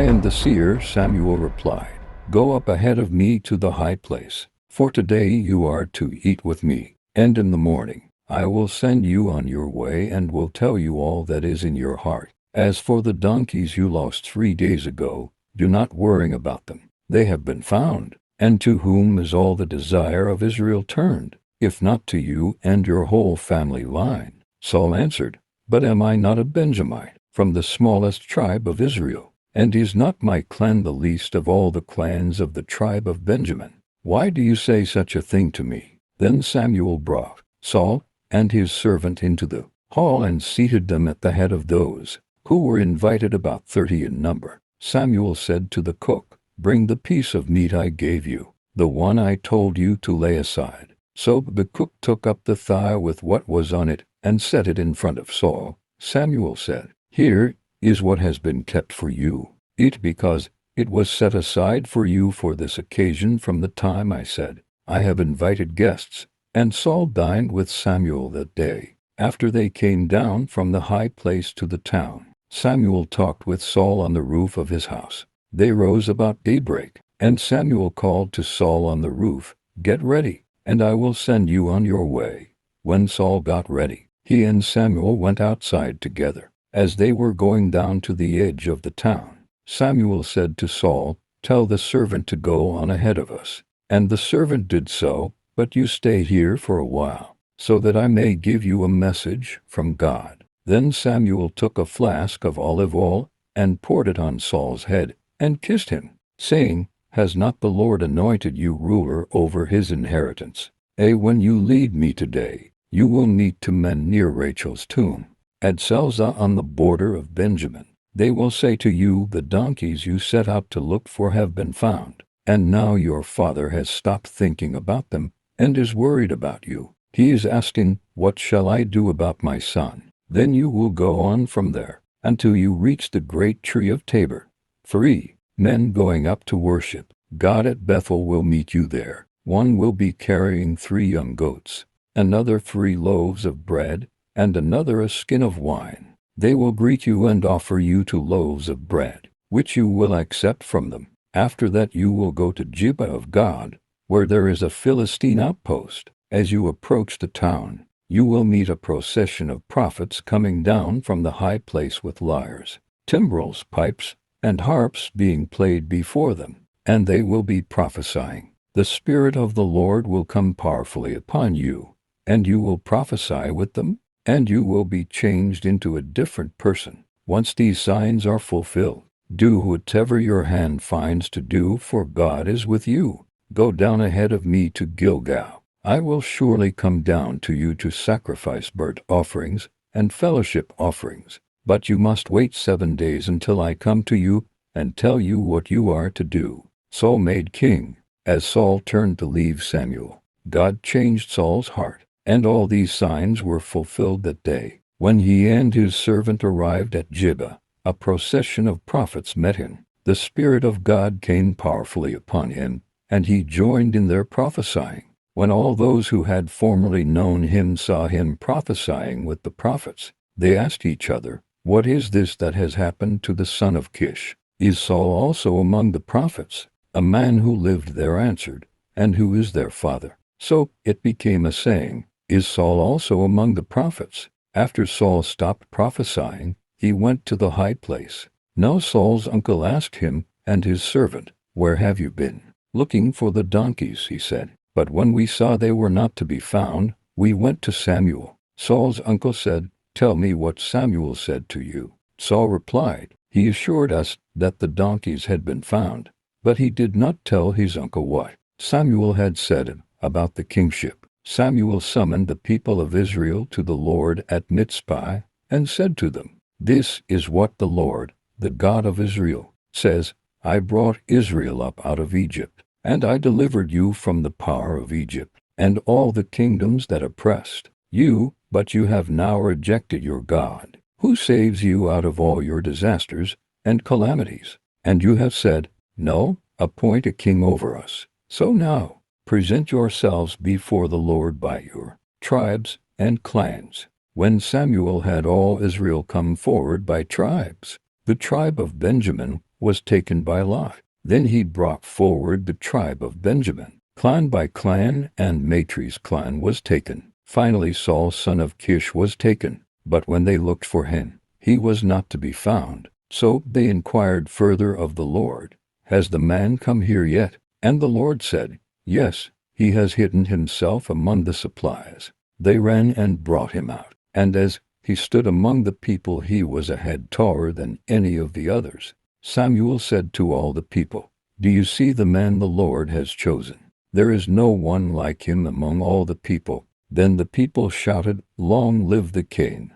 am the seer, Samuel replied. Go up ahead of me to the high place, for today you are to eat with me, and in the morning I will send you on your way and will tell you all that is in your heart. As for the donkeys you lost 3 days ago, do not worry about them. They have been found. And to whom is all the desire of Israel turned, if not to you and your whole family line? Saul answered, But am I not a Benjamite, from the smallest tribe of Israel? And is not my clan the least of all the clans of the tribe of Benjamin? Why do you say such a thing to me? Then Samuel brought Saul and his servant into the hall and seated them at the head of those who were invited, about 30 in number. Samuel said to the cook, Bring the piece of meat I gave you, the one I told you to lay aside. So the cook took up the thigh with what was on it and set it in front of Saul. Samuel said, Here is what has been kept for you. Eat, because it was set aside for you for this occasion from the time I said, I have invited guests. And Saul dined with Samuel that day. After they came down from the high place to the town, Samuel talked with Saul on the roof of his house. They rose about daybreak, and Samuel called to Saul on the roof, Get ready, and I will send you on your way. When Saul got ready, he and Samuel went outside together. As they were going down to the edge of the town, Samuel said to Saul, Tell the servant to go on ahead of us. And the servant did so, but you stay here for a while, so that I may give you a message from God. Then Samuel took a flask of olive oil and poured it on Saul's head, and kissed him, saying, Has not the Lord anointed you ruler over his inheritance? When you lead me today, you will meet 2 men near Rachel's tomb, at Zelzah on the border of Benjamin. They will say to you, The donkeys you set out to look for have been found, and now your father has stopped thinking about them and is worried about you. He is asking, What shall I do about my son? Then you will go on from there until you reach the great tree of Tabor. 3 men going up to worship God at Bethel will meet you there. One will be carrying 3 young goats, another 3 loaves of bread, and another a skin of wine. They will greet you and offer you 2 loaves of bread, which you will accept from them. After that you will go to Gibeah of God, where there is a Philistine outpost. As you approach the town, you will meet a procession of prophets coming down from the high place with lyres, timbrels, pipes, and harps being played before them, and they will be prophesying. The Spirit of the Lord will come powerfully upon you, and you will prophesy with them, and you will be changed into a different person. Once these signs are fulfilled, do whatever your hand finds to do, for God is with you. Go down ahead of me to Gilgal. I will surely come down to you to sacrifice burnt offerings and fellowship offerings. But you must wait 7 days until I come to you and tell you what you are to do. Saul made king. As Saul turned to leave Samuel, God changed Saul's heart, and all these signs were fulfilled that day. When he and his servant arrived at Gibeah, a procession of prophets met him. The Spirit of God came powerfully upon him, and he joined in their prophesying. When all those who had formerly known him saw him prophesying with the prophets, they asked each other, What is this that has happened to the son of Kish? Is Saul also among the prophets? A man who lived there answered, And who is their father? So it became a saying, Is Saul also among the prophets? After Saul stopped prophesying, he went to the high place. Now Saul's uncle asked him and his servant, Where have you been? Looking for the donkeys, he said. But when we saw they were not to be found, we went to Samuel. Saul's uncle said, Tell me what Samuel said to you. Saul replied, He assured us that the donkeys had been found, but he did not tell his uncle what Samuel had said about the kingship. Samuel summoned the people of Israel to the Lord at Mizpah and said to them, This is what the Lord, the God of Israel, says, I brought Israel up out of Egypt, and I delivered you from the power of Egypt, and all the kingdoms that oppressed you, but you have now rejected your God, who saves you out of all your disasters and calamities. And you have said, No, appoint a king over us. So now, present yourselves before the Lord by your tribes and clans. When Samuel had all Israel come forward by tribes, The tribe of Benjamin was taken by lot. Then he brought forward the tribe of Benjamin, clan by clan, and Matri's clan was taken. Finally Saul son of Kish was taken, but when they looked for him, he was not to be found. So they inquired further of the Lord, "Has the man come here yet?" And the Lord said, "Yes, he has hidden himself among the supplies." They ran and brought him out, and as he stood among the people he was a head taller than any of the others. Samuel said to all the people, "Do you see the man the Lord has chosen? There is no one like him among all the people." Then the people shouted, "Long live the king!"